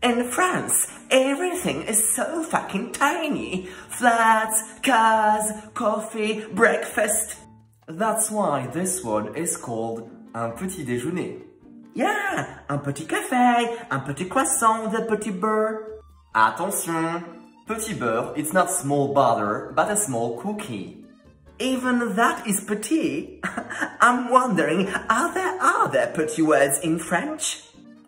In France, everything is so fucking tiny. Flats, cars, coffee, breakfast. That's why this one is called un petit déjeuner. Yeah, un petit café, un petit croissant with a petit beurre. Attention, petit beurre, it's not small butter, but a small cookie. Even that is petit. I'm wondering, are there other petit words in French?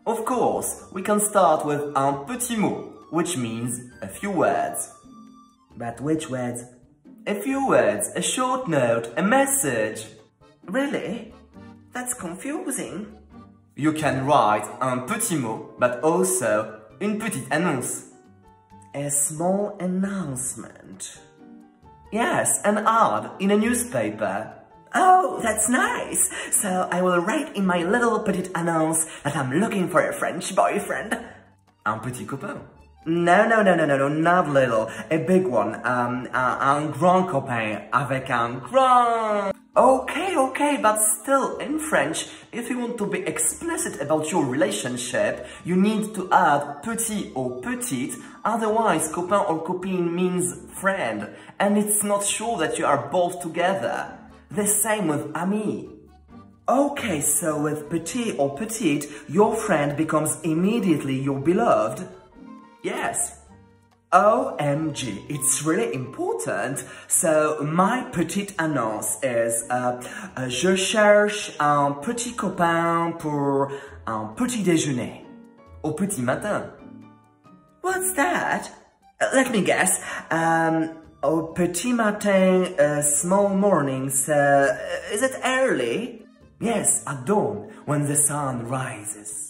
Of course, we can start with un petit mot, which means a few words. But which words? A few words, a short note, a message. Really? That's confusing. You can write un petit mot, but also une petite annonce. A small announcement. Yes, an ad in a newspaper. Oh, that's nice. So I will write in my little petite annonce that I'm looking for a French boyfriend. Un petit copain. No, not little. A big one. Un grand copain avec un grand... Okay, but still, in French, if you want to be explicit about your relationship, you need to add petit or petite, otherwise copain or copine means friend, and it's not sure that you are both together. The same with ami. Okay, so with petit or petite, your friend becomes immediately your beloved. Yes. OMG, it's really important. So, my petite annonce is je cherche un petit copain pour un petit déjeuner. Au petit matin. What's that? Let me guess. Au petit matin, small morning, so is it early? Yes, at dawn, when the sun rises.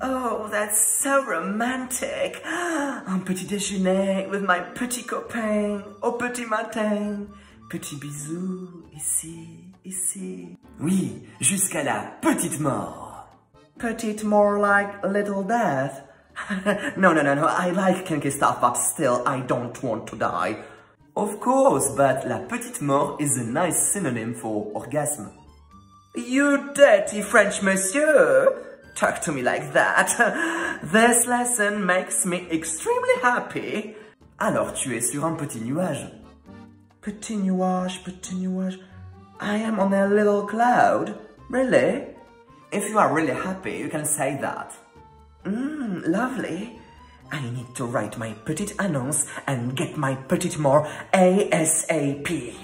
Oh, that's so romantic. Un petit déjeuner with my petit copain au petit matin. Petit bisou, ici. Oui, jusqu'à la petite mort. Petite more like little death. No, I like kinky stuff, but still, I don't want to die. Of course, but la petite mort is a nice synonym for orgasm. You dirty French monsieur! Talk to me like that. This lesson makes me extremely happy. Alors tu es sur un petit nuage. Petit nuage. I am on a little cloud. Really? If you are really happy, you can say that. Lovely. I need to write my petite annonce and get my petite mort ASAP.